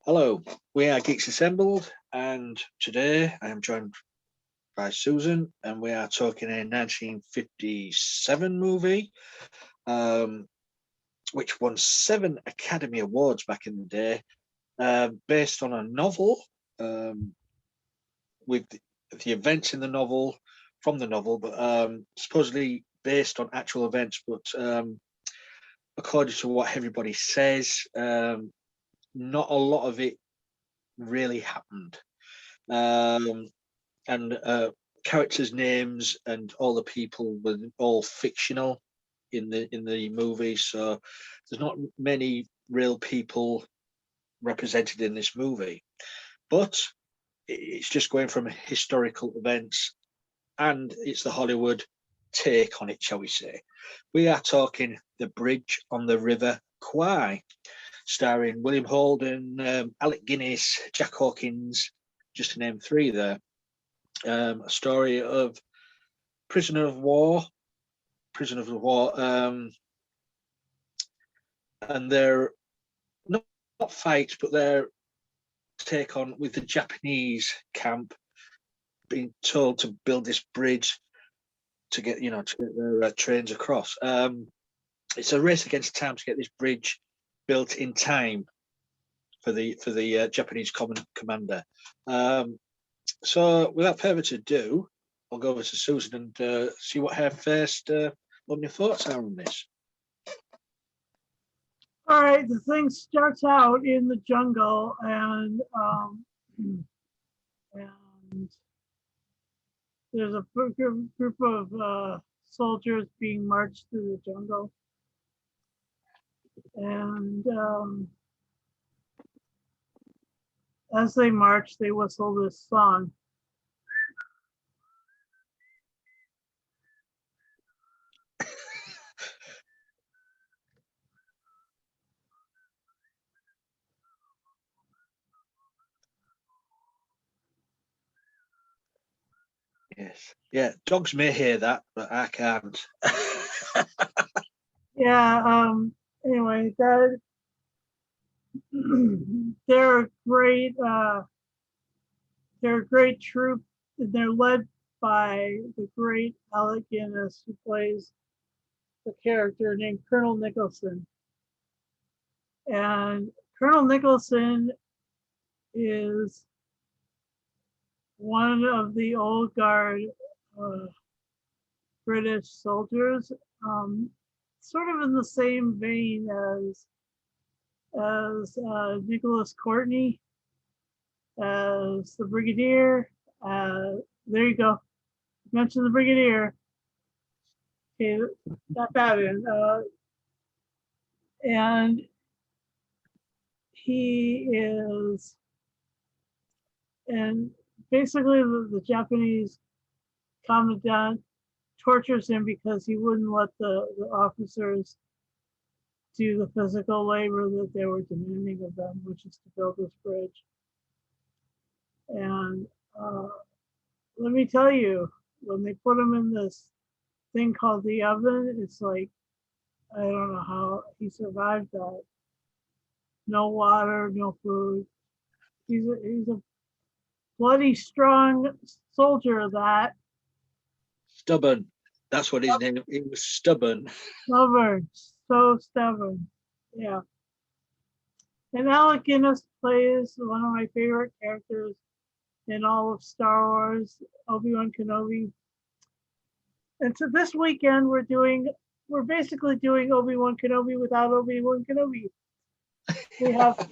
Hello, we are Geeks Assembled, and today I am joined by Susan, and we are talking a 1957 movie, which won 7 Academy Awards back in the day, based on a novel, with the events in the novel, from the novel, but supposedly based on actual events, but according to what everybody says, not a lot of it really happened. And characters' names and all the people were all fictional in the movie, so there's not many real people represented in this movie. But it's just going from historical events, and it's the Hollywood take on it, shall we say. We are talking The Bridge on the River Kwai, starring William Holden, Alec Guinness, Jack Hawkins, just to name 3 there. A story of prisoner of war, and they're not fights, but their take on with the Japanese camp being told to build this bridge to get their trains across. It's a race against time to get this bridge built in time for the Japanese commander. So without further ado, I'll go over to Susan and see what her first opening thoughts are on this. All right, the thing starts out in the jungle, and there's a group of soldiers being marched through the jungle, and as they march, they whistle this song. Yes, yeah, dogs may hear that, but I can't. Yeah. Anyway, that they're a great. They're a great troop. They're led by the great Alec Guinness, who plays the character named Colonel Nicholson. And Colonel Nicholson is one of the old guard British soldiers, sort of in the same vein as Nicholas Courtney, as the Brigadier. There you go. Mention the Brigadier. Okay, got that in. And he is, and basically the Japanese commandant tortures him because he wouldn't let the officers do the physical labor that they were demanding of them, which is to build this bridge. And let me tell you, when they put him in this thing called the oven, it's like, I don't know how he survived that. No water, no food. He's a bloody strong soldier. That Stubborn. That's what his name. He was stubborn. stubborn, so stubborn. Yeah. And Alec Guinness plays one of my favorite characters in all of Star Wars, Obi-Wan Kenobi. And so this weekend we're basically doing Obi-Wan Kenobi without Obi-Wan Kenobi. We have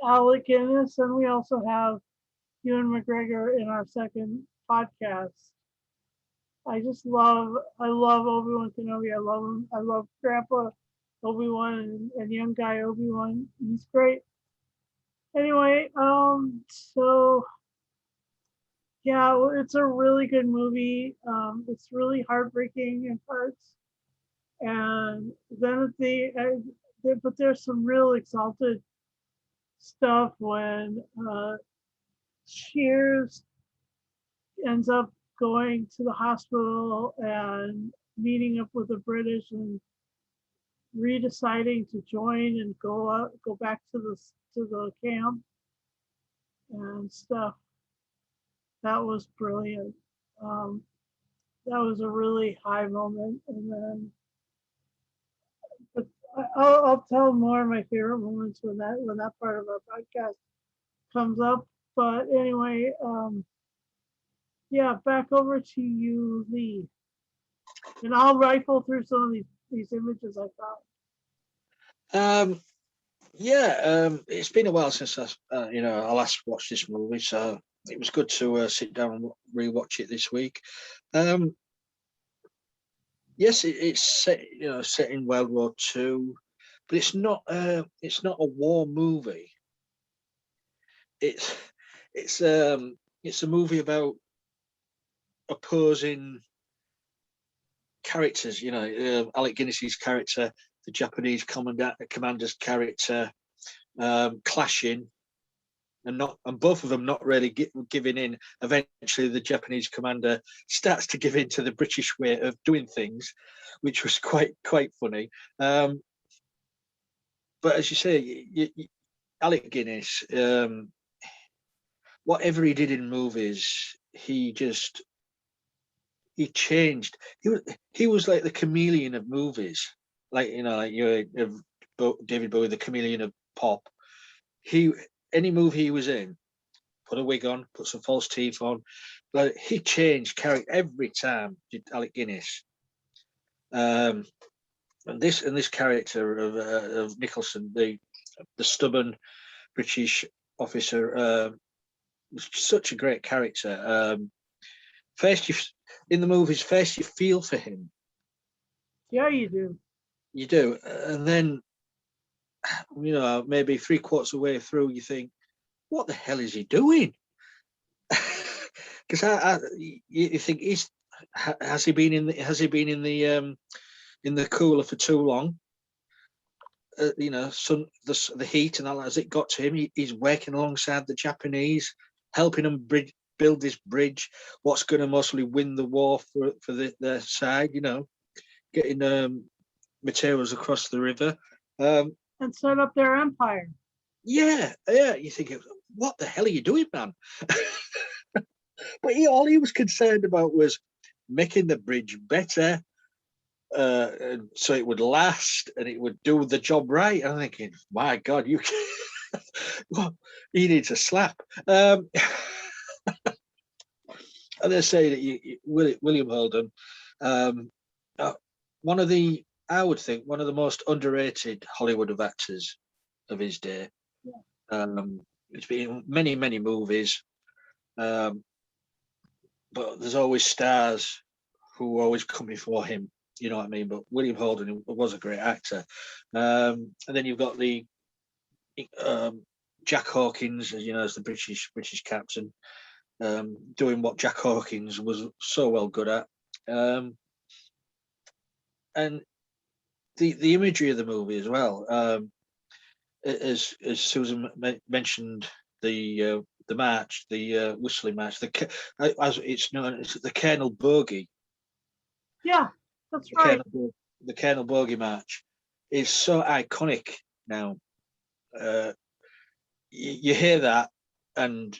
Alec Guinness, and we also have Ewan McGregor in our second podcast. I love Obi-Wan Kenobi. I love him. I love Grandpa Obi-Wan and young guy Obi-Wan. He's great. Anyway, so yeah, it's a really good movie. It's really heartbreaking in parts, and then at the end, but there's some real exalted stuff when Shears ends up going to the hospital and meeting up with the British and redeciding to join and go back to the camp. and stuff. That was brilliant. Um, that was a really high moment. And then, but I'll tell more of my favorite moments when that part of our podcast comes up. But anyway, yeah, back over to you, Lee, and I'll rifle through some of these images I found. Yeah, it's been a while since I last watched this movie, so it was good to sit down and rewatch it this week. Um, yes, it's set in World War II, but it's not a war movie. It's it's it's a movie about opposing characters. Alec Guinness's character, the Japanese commander's character, clashing, and both of them not really giving in. Eventually, the Japanese commander starts to give in to the British way of doing things, which was quite funny. But as you say, Alec Guinness, whatever he did in movies, he changed. He was like the chameleon of movies, like David Bowie, the chameleon of pop. He Any movie he was in, put a wig on, put some false teeth on, but he changed character every time. Did Alec Guinness, and this character of Nicholson, the stubborn British officer, was such a great character. First, in the movies, first you feel for him, Yeah, you do. you do, and then maybe three-quarters of the way through, you think, what the hell is he doing? Because you think has he been in the cooler for too long? The heat and all, has it got to him? He's working alongside the Japanese, helping them build this bridge. What's going to mostly win the war for their side? Getting materials across the river. And set up their empire. Yeah. You think, what the hell are you doing, man? But all he was concerned about was making the bridge better, so it would last and it would do the job right. And I'm thinking, my God, well, he needs a slap. And they say that William Holden, um, I would think, one of the most underrated Hollywood of actors of his day. Yeah. It's been in many movies, but there's always stars who always come before him. You know what I mean? But William Holden was a great actor. And then you've got the Jack Hawkins, as the British captain, doing what Jack Hawkins was so well good at. And the imagery of the movie as well. As Susan mentioned, the march, the whistling march, as it's known as the Colonel Bogey. Yeah, that's right. The Colonel Bogey march is so iconic now. You hear that, and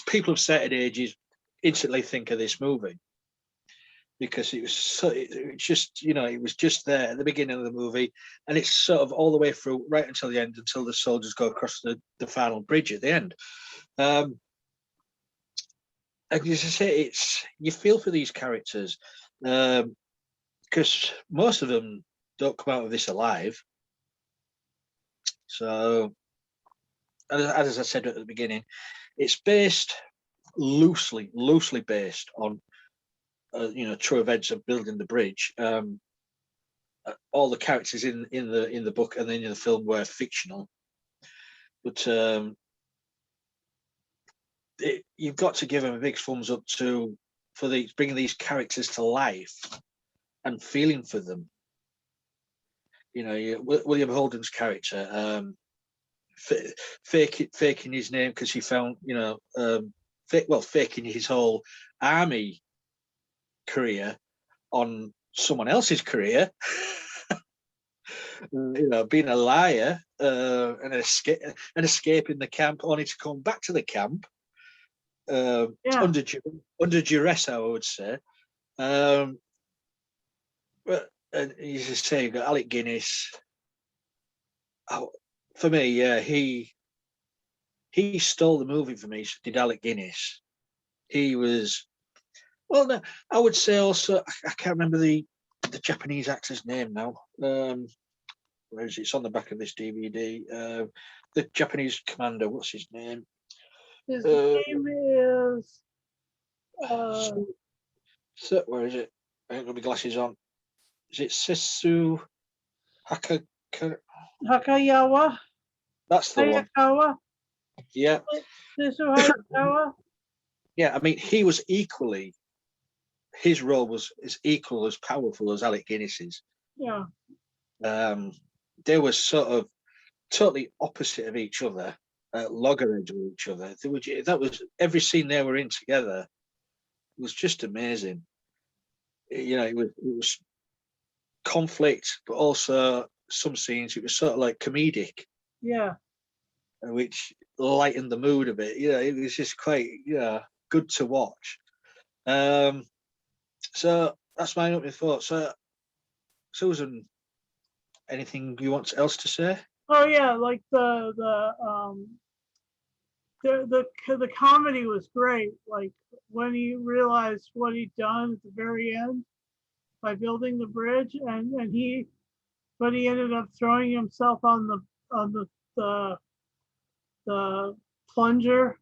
people of certain ages instantly think of this movie, because it was just there at the beginning of the movie, and it's sort of all the way through right until the end, until the soldiers go across the final bridge at the end. And as I say, you feel for these characters, because most of them don't come out of this alive. So, as I said at the beginning, it's based loosely based on true events of building the bridge. All the characters in the book and then in the film were fictional, but you've got to give them a big thumbs up for bringing these characters to life and feeling for them. William Holden's character, faking his name because he found, faking his whole army career on someone else's career. being a liar and escaping the camp, only to come back to the camp Yeah, under duress, I would say. But and you just say you've got Alec Guinness. Oh, for me, yeah, he stole the movie for me. So did Alec Guinness. He was well. No, I would say also I can't remember the Japanese actor's name now. Where is it? It's on the back of this DVD. The Japanese commander. What's his name? his Uh, name is uh, so, where is it? I ain't got my glasses on. Is it Sesu Haka? Hakayawa. That's the one. Hayakawa. Yeah, Sisu Hayakawa. yeah. I mean, he was equally. His role was as equal as powerful as Alec Guinness's. Yeah, Um, they were sort of totally opposite of each other, loggerheads with each other. That was every scene they were in together was just amazing. It was conflict, but also some scenes it was sort of like comedic, yeah. which lightened the mood a bit. It was just quite good to watch. So that's my opening thoughts. So, Susan, anything you want else to say? Oh yeah, like the comedy was great. Like when he realized what he'd done at the very end by building the bridge, but he ended up throwing himself on the the plunger.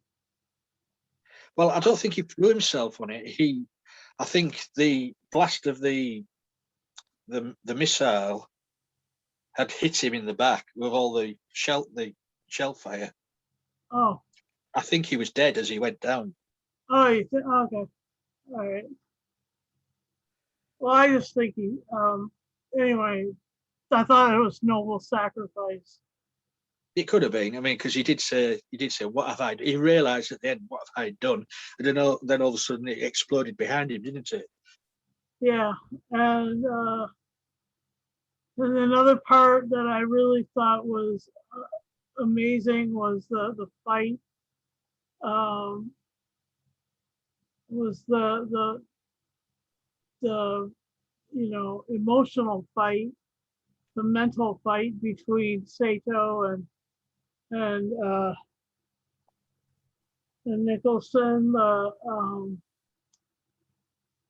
Well, I don't think he threw himself on it. I think the blast of the missile had hit him in the back with all the shell fire. Oh, I think he was dead as he went down. okay, all right. Well, I just think anyway, I thought it was noble sacrifice. It could have been. I mean, because he did say, "What have I?" He realised at the end, "What have I done?" And then all of a sudden, it exploded behind him, didn't it? Yeah, and and another part that I really thought was amazing was the fight. Um, was the emotional fight, the mental fight between Sato and and Nicholson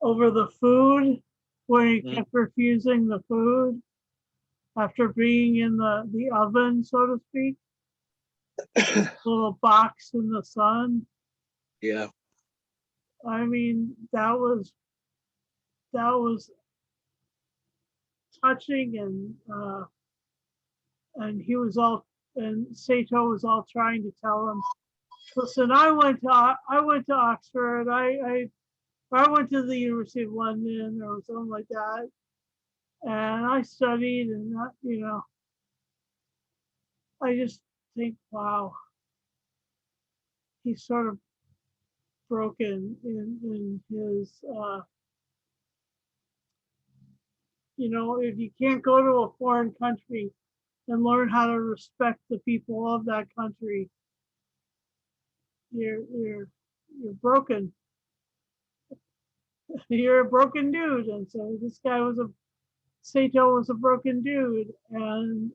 over the food, where he Mm. kept refusing the food after being in the oven, so to speak, little box in the sun. Yeah. I mean, that was touching, and he was all and Sato was all trying to tell him, listen, I went to Oxford, I went to the University of London or something like that, and I studied, and I just think, wow, he's sort of broken in his if you can't go to a foreign country and learn how to respect the people of that country, you're broken. You're a broken dude. And so this guy Sato was a broken dude. And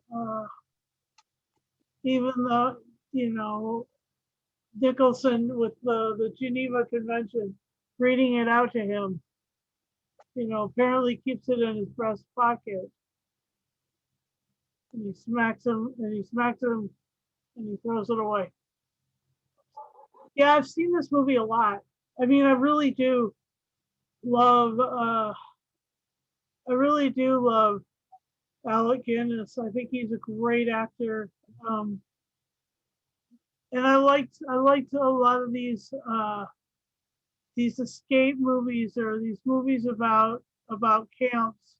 even though, Nicholson with the Geneva Convention reading it out to him, apparently keeps it in his breast pocket. And he smacks him and he smacks him and he throws it away. Yeah, I've seen this movie a lot. I mean, love I really do love Alec Guinness. I think he's a great actor. Um, and I liked a lot of these escape movies or these movies about camps,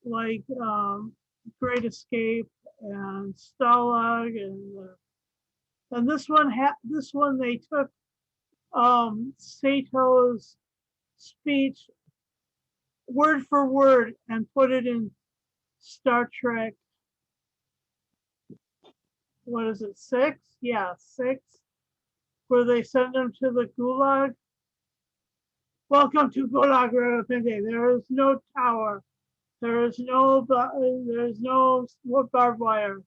like Great Escape and Stalag, and this one they took Sato's speech word for word and put it in Star Trek, what is it, 6? Yeah, 6, where they send them to the Gulag. Welcome to Gulag Rodopente. There is no tower. There's no barbed wire.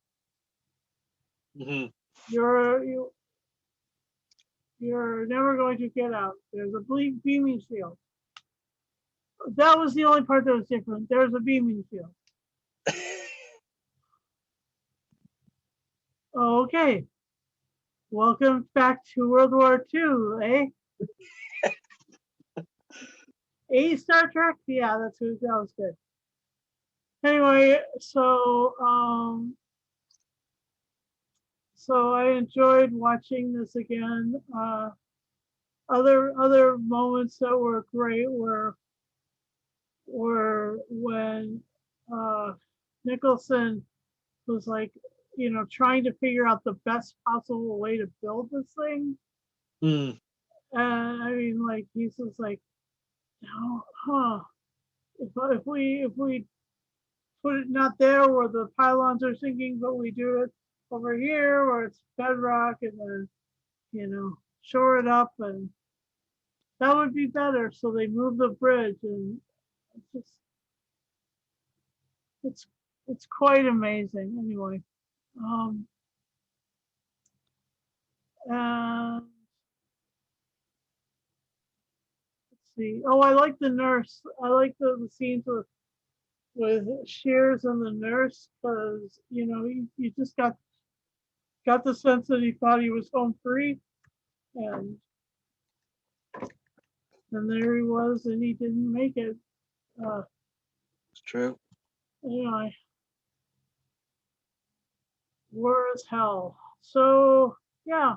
Hmm. You're you're never going to get out. There's a beaming shield. That was the only part that was different. There's a beaming shield. Okay. Welcome back to World War II, eh? Star Trek? Yeah, that was good. Anyway, so I enjoyed watching this again. Other moments that were great were when Nicholson was like, trying to figure out the best possible way to build this thing. Mm. And I mean, like, he's just like, if we put it not there where the pylons are sinking, but we do it over here where it's bedrock, and then shore it up, and that would be better. So they move the bridge, and it's just it's it's quite amazing. Anyway, um, and let's see. Oh, I like the nurse. I like the scenes with Shears and the nurse, because you just got the sense that he thought he was home free, and there he was, and he didn't make it. It's true. Anyway, war is hell. So yeah,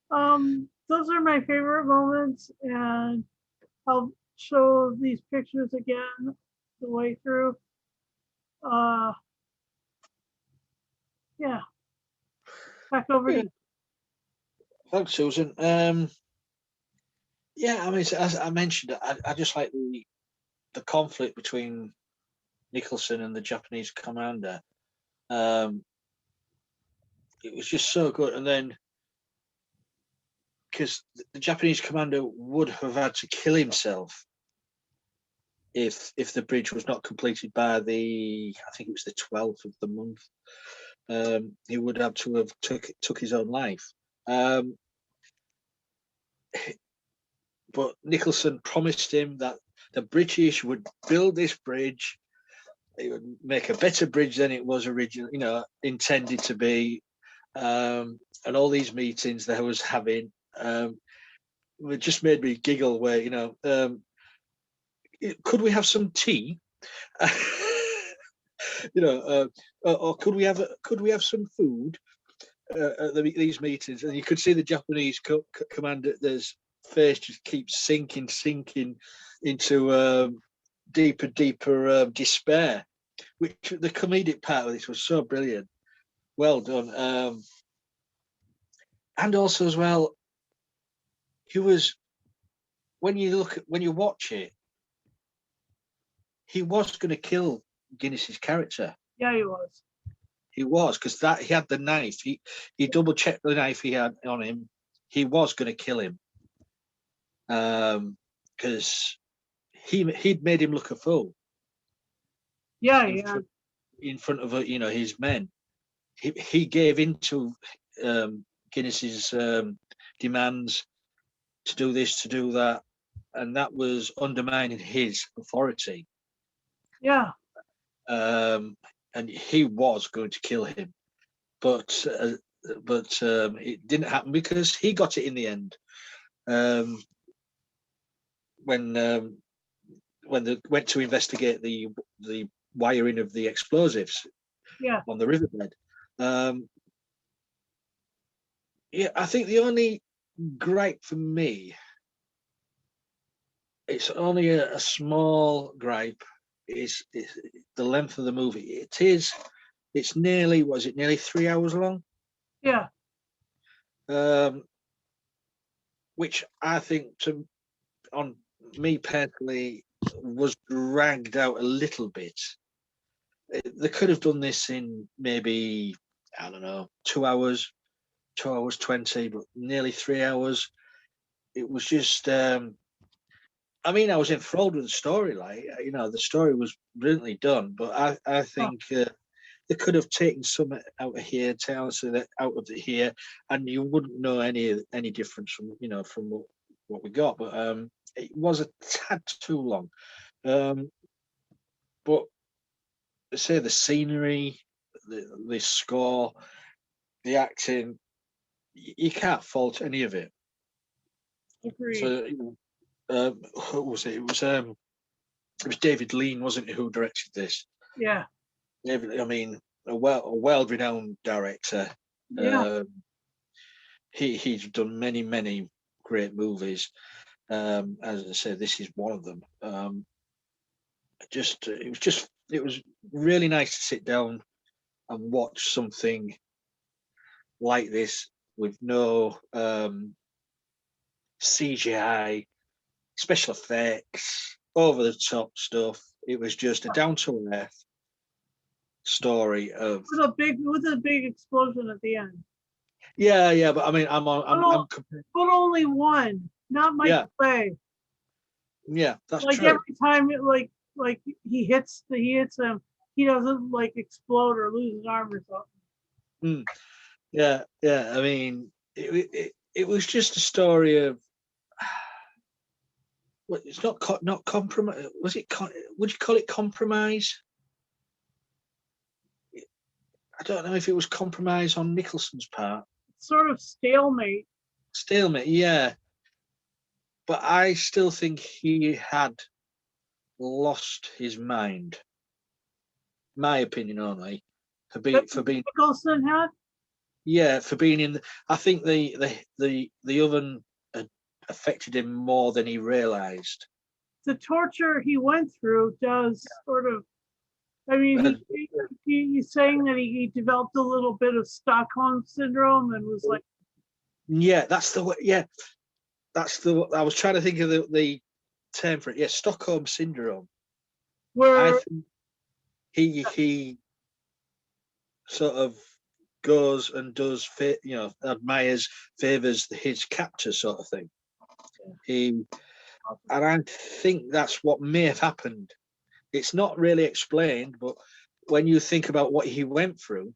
those are my favorite moments, and I'll show these pictures again the way through. Uh, yeah, back over to Yeah. you. Thanks, Susan. Yeah, I mean, as I mentioned, I just like the conflict between Nicholson and the Japanese commander. It was just so good. And then, because the Japanese commander would have had to kill himself if the bridge was not completed by I think it was the 12th of the month. He would have to have took his own life. But Nicholson promised him that the British would build this bridge. It would make a better bridge than it was originally, intended to be. And all these meetings that I was having, it just made me giggle. Where could we have some tea? Or could we have some food at these meetings? And you could see the Japanese commander's face just keeps sinking into deeper despair. Which the comedic part of this was so brilliant. Well done. And also as well, he was when you watch it, he was going to kill Guinness's character. Yeah, he was. He was, because he had the knife. He double checked the knife he had on him. He was going to kill him, because he'd made him look a fool. Yeah, in front of his men. He gave into Guinness's demands to do this, to do that, and that was undermining his authority. Yeah. And he was going to kill him, but it didn't happen because he got it in the end. When they went to investigate the wiring of the explosives on the riverbed. I think the only gripe for me, it's only a small gripe, is the length of the movie. It's nearly 3 hours long? Yeah. Which I think, on me personally, was dragged out a little bit. they could have done this in maybe, I don't know, 2 hours, 2 hours 20, but nearly 3 hours. It was just, I mean, I was enthralled with the story. Like, the story was brilliantly done, but I Oh, think they could have taken some out of here, taken some out of here, and you wouldn't know any difference from what we got. But it was a tad too long. Um, but say the scenery, the score, the acting, you can't fault any of it. agreed. So, who was it? It was David Lean, wasn't it, who directed this? Yeah, David, I mean, a renowned director. yeah. Um, he's done many great movies. As I said, this is one of them. It was really nice to sit down and watch something like this with no CGI, special effects, over the top stuff. It was just a down to earth story of With a big explosion at the end. yeah. But I mean, I'm on, But, I'm but only one, not yeah, Michael Bay. yeah, that's Like true. every time like he hits him, he doesn't like explode or lose his arm or something. Mm, yeah. I mean, it was just a story of well, it's not compromise. Was it? Would you call it compromise? I don't know if it was compromise on Nicholson's part. Sort of stalemate. Stalemate, yeah. But I still think he had lost his mind. My opinion only That for being Nicholson had. yeah for being in. I think the oven had affected him more than he realised. The torture he went through does sort of. I mean, And he's saying that he developed a little bit of Stockholm syndrome and was like, yeah, that's the way. Yeah, that's the. I was trying to think of the term for it. Yeah, Stockholm syndrome. I where think he sort of goes and does admires, favors his captor sort of thing. He and I think that's what may have happened. It's not really explained, but when you think about what he went through,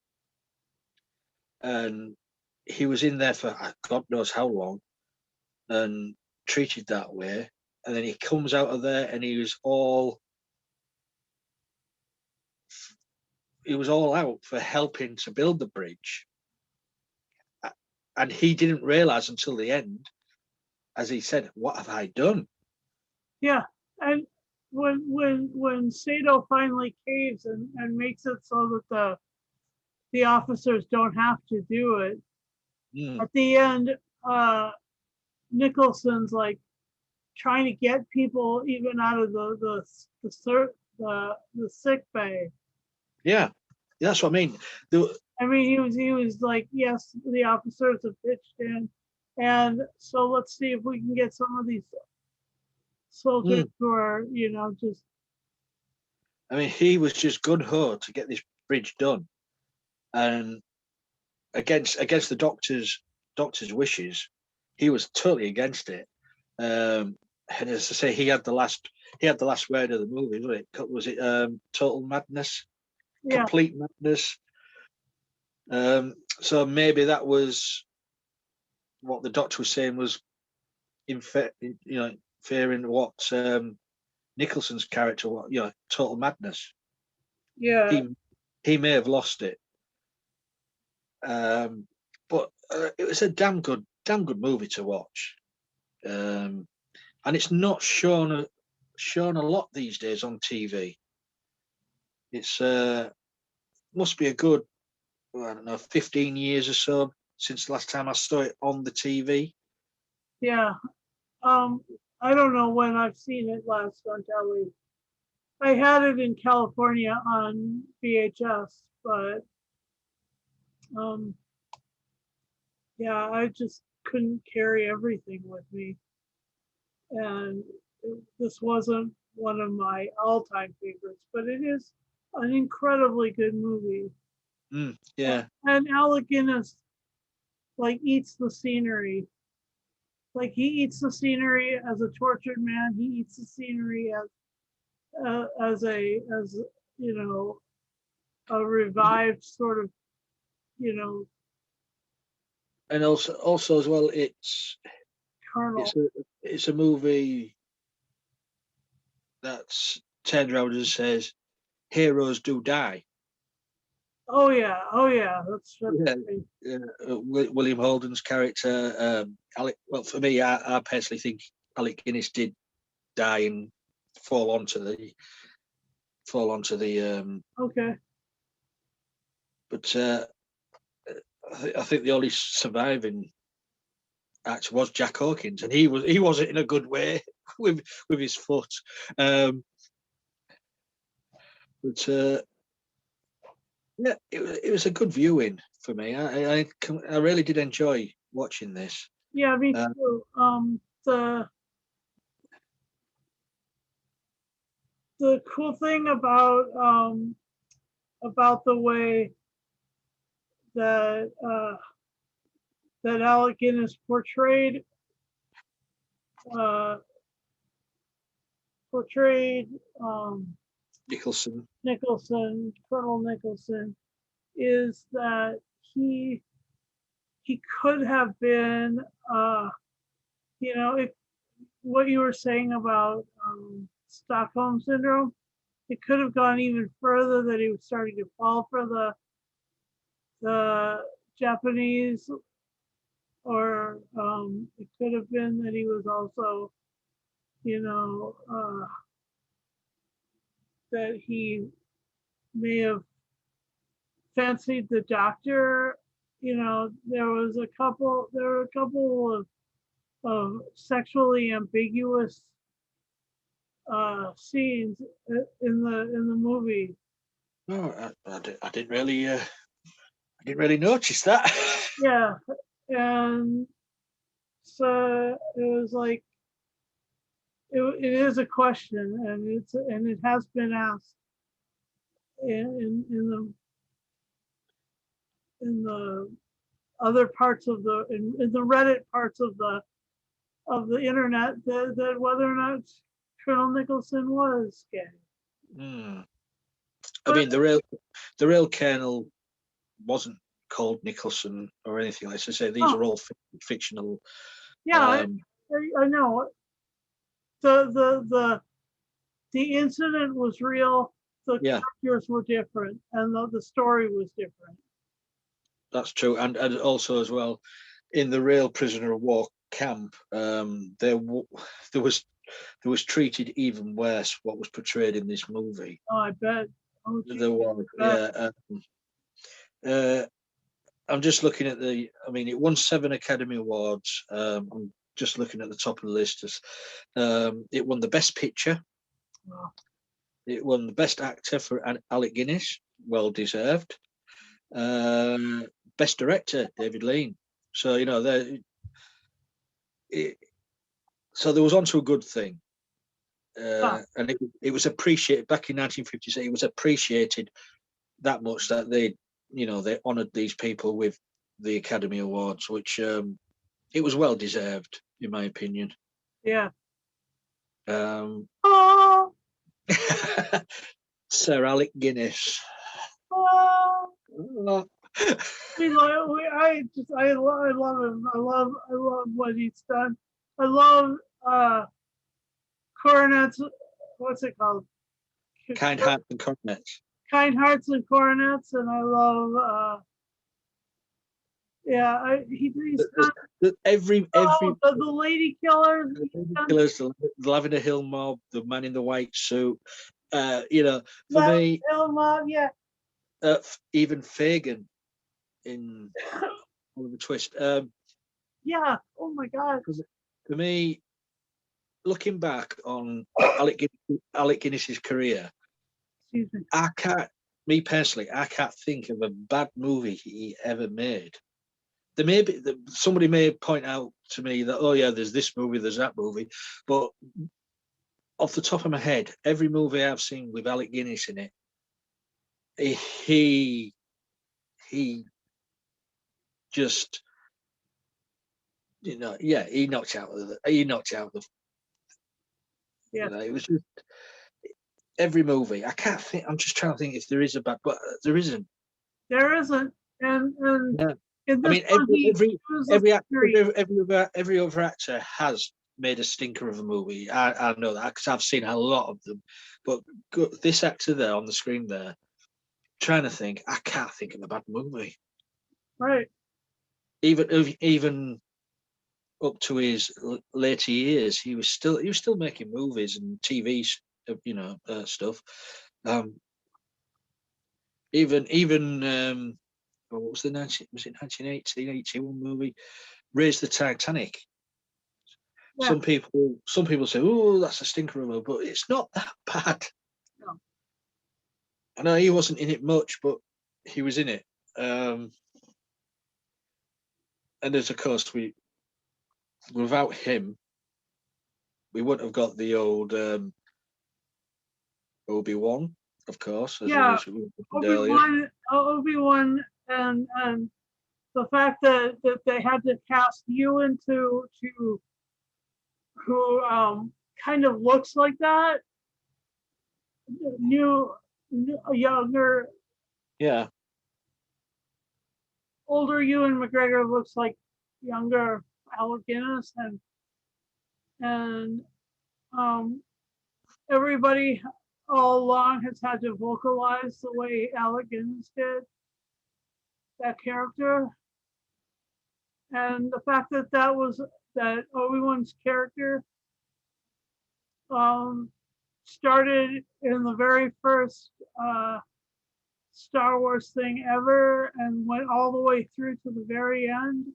and he was in there for God knows how long, and treated that way, and then he comes out of there and he was all out for helping to build the bridge, and he didn't realize until the end, as he said, "What have I done?" yeah, and when Sato finally caves and makes it so that the officers don't have to do it Mm, at the end, uh, Nicholson's like trying to get people even out of the sick bay. yeah, that's what I mean. I mean, he was like, yes, the officers have pitched in, and so let's see if we can get some of these soldiers Mm, who are just I mean, he was just gun ho to get this bridge done, and against the doctor's wishes, he was totally against it. And as I say, he had the last word of the movie, wasn't it? Was it total madness, yeah complete madness? So maybe that was what the doctor was saying was fearing what Nicholson's character, total madness. yeah He he may have lost it, but it was a damn good movie to watch. Um, and it's not shown a lot these days on TV. It's must be a good, I don't know, 15 years or so since the last time I saw it on the TV. yeah. Um, I don't know when I've seen it last on telly. I had it in California on VHS, but um, yeah, I just couldn't carry everything with me, and this wasn't one of my all-time favorites, but it is. an incredibly good movie. Yeah, And Alec Guinness like eats the scenery. Like he eats the scenery as a tortured man. He eats the scenery as you know a revived sort of you know and also as well, colonel. it's a movie that's turned around and says heroes do die. Oh yeah, that's Yeah, great. William Holden's character, Alec. Well, for me, I personally think Alec Guinness did die and fall onto the fall onto the. Okay. But I think the only surviving actor was Jack Hawkins, and he wasn't in a good way with his foot. Um, but yeah, it was a good viewing for me. I really did enjoy watching this. Yeah, me Uh, too. The cool thing about the way that that Alec Guinness uh, portrayed Nicholson. Nicholson, Colonel Nicholson, is that he he could have been you know what you were saying about Stockholm syndrome. It could have gone even further that he was starting to fall for the Japanese, or it could have been that he was also, you know, that he may have fancied the doctor. You know, there were a couple of sexually ambiguous scenes in the movie. Oh, I didn't really notice that. Yeah, and so it was like it is a question, and it has been asked in the other parts of in the Reddit parts of the internet that whether or not Colonel Nicholson was gay. Hmm. I But mean, the real Colonel wasn't called Nicholson or anything. Like I say, these oh are all fictional. yeah, Um, I know the the incident was real. The yeah, characters were different, and the story was different. that's true. And also as well, in the real prisoner of war camp, there was treated even worse what was portrayed in this movie. Oh, I bet. Oh, geez, There was, I bet. yeah. Uh, I'm just looking at I mean, it won 7 Academy Awards. I'm just looking at the top of the list. It won the Best Picture. Oh, It won the Best Actor for Alec Guinness, well deserved. Uh, Best Director, David Lean. So it, so there was onto a good thing, yeah, and it was appreciated back in 1956. It was appreciated that much that they honoured these people with the Academy Awards, which it was well deserved, in my opinion. yeah. Um, Oh, Sir Alec Guinness. oh. Oh. I love him. I love what he's done. I love coronets. What's it called? Kind Hearts and Coronets. Kind hearts and coronets, and I love. Yeah, he's done Every the lady killers. killers, the Lavender Hill Mob, the Man in the White Suit. For Left me, Hill Mob. Yeah, even Fagin in Oliver Twist. yeah. Oh my God. For me, looking back on Alec Guinness's career, Excuse me. I can't. Me personally, I can't think of a bad movie he ever made. There may be somebody may point out to me that, oh yeah, there's this movie, there's that movie, but off the top of my head, every movie I've seen with Alec Guinness in it, he just, yeah, he knocked out the, Yeah. it was just every movie. I can't think. I'm just trying to think if there is a bad, but there isn't. There isn't, and Yeah. in I this mean, one he was a every actor, series. every other actor has made a stinker of a movie. I know that because I've seen a lot of them. But this actor there on the screen there, trying to think, I can't think of a bad movie. Right. Even up to his later years, he was still making movies and TV, stuff. Even what was the 1981 movie? Raise the Titanic. Yeah. Some people say, "Oh, that's a stinker of a," but it's not that bad. No. I know he wasn't in it much, but he was in it. And there's, of course, without him, we wouldn't have got the old Obi-Wan, of course, as Yeah. we mentioned earlier. Obi-Wan, and the fact that they had to cast you into who kind of looks like that, new younger, Yeah, older Ewan McGregor looks like younger Alec Guinness, and um, everybody all along has had to vocalize the way Alec Guinness did that character, and the fact that that Obi-Wan's character um, started in the very first Star Wars thing ever and went all the way through to the very end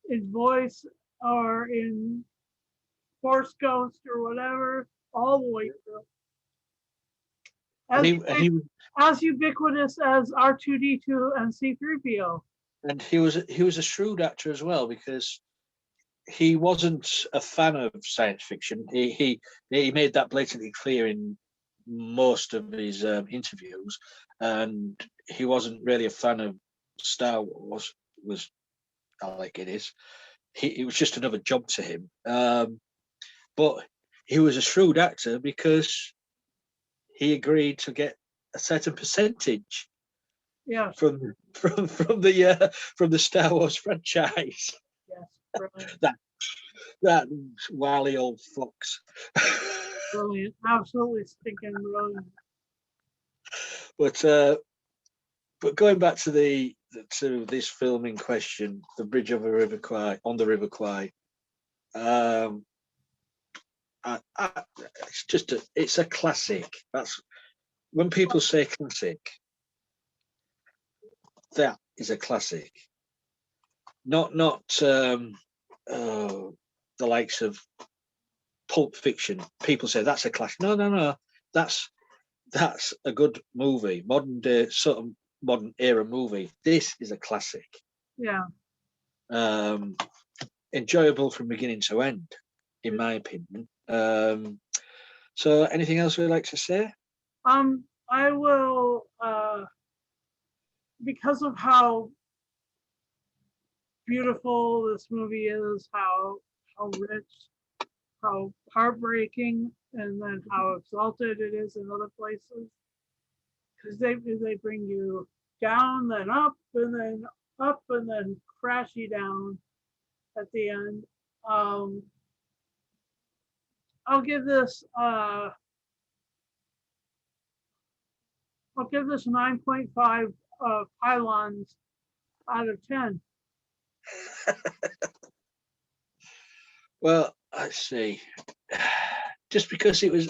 in voice or in Force Ghost or whatever, all the way through. and As, he as ubiquitous as R2D2 and C3PO. and he was a shrewd actor as well, because he wasn't a fan of science fiction. He made that blatantly clear in most of his interviews, and he wasn't really a fan of Star Wars. Was Alec Guinness? It was just another job to him. But he was a shrewd actor because he agreed to get a certain percentage Yeah. from the Star Wars franchise. Yes. Brilliant. That wily old fox. Brilliant. Absolutely stinking brilliant. But going back to this film in question, the Bridge over the River Kwai, on the River Kwai. It's a classic. That's when people say classic. That is a classic. Not the likes of Pulp Fiction. People say that's a classic. No. That's a good movie, modern day, sort of modern era movie. This is a classic. Yeah. Enjoyable from beginning to end, in my opinion. So, anything else we'd like to say? I will, because of how beautiful this movie is, how rich, how heartbreaking, and then how exalted it is in other places. Because they bring you down, then up, and then crash you down at the end. I'll give this 9.5 pylons out of 10. Well, let's see. Just because it was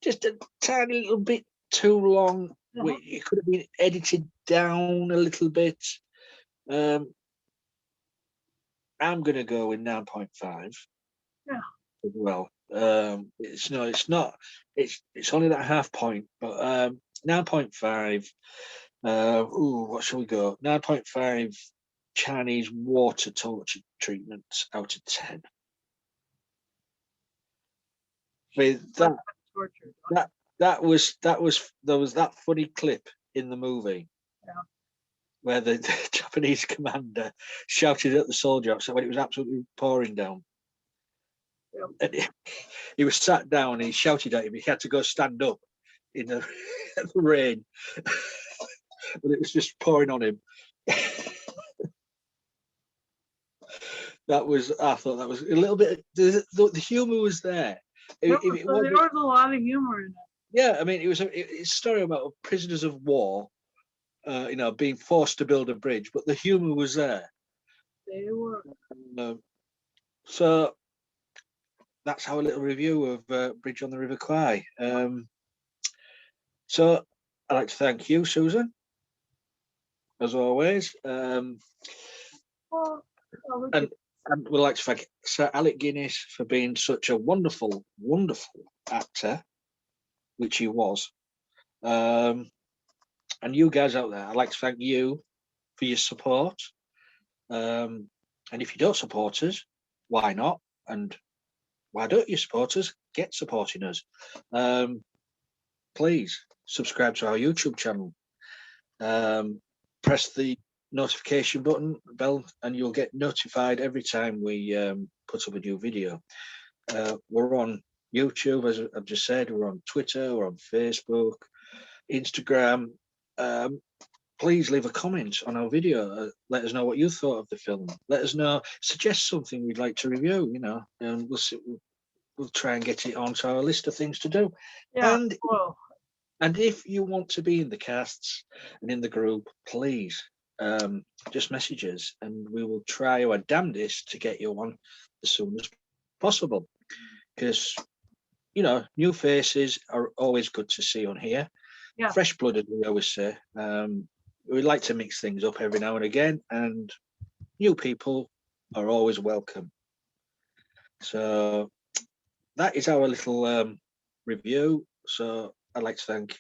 just a tiny little bit too long. It could have been edited down a little bit. I'm going to go with 9.5. Yeah. As well. It's not. It's only that half point, but 9.5. What shall we go? 9.5 Chinese water torture treatments out of 10. With that, Torture. there was that funny clip in the movie Yeah. where the Japanese commander shouted at the soldier outside when it was absolutely pouring down. Yep. And he was sat down and he shouted at him. He had to go stand up in the, the rain, but it was just pouring on him. I thought that was a little bit. The humor was there. There was a lot of humor in it. Yeah, I mean, it's a story about prisoners of war, being forced to build a bridge, but the humor was there. They were. So that's our little review of Bridge on the River Kwai. So I'd like to thank you, Susan, as always. Well, And we'd like to thank Sir Alec Guinness for being such a wonderful, wonderful actor, which he was. And you guys out there, I'd like to thank you for your support. And if you don't support us, why not? And why don't you support us? Get supporting us. Please subscribe to our YouTube channel. Press the notification bell, and you'll get notified every time we put up a new video. We're on YouTube, as I've just said. We're on Twitter. We're on Facebook, Instagram. Please leave a comment on our video. Let us know what you thought of the film. Let us know, suggest something we'd like to review, and we'll try and get it onto our list of things to do. yeah. And if you want to be in the casts and in the group, please just message us and we will try our damnedest to get you on as soon as possible. Because, new faces are always good to see on here. Yeah. Fresh blood, as we always say. We like to mix things up every now and again, and new people are always welcome. So that is our little review. So I'd like to thank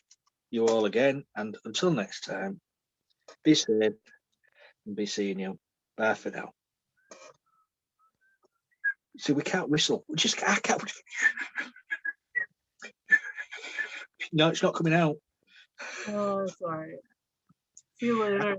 you all again, and until next time, be safe and be seeing you. Bye for now. See, we can't whistle. I can't. No, it's not coming out. Oh, sorry. See you later.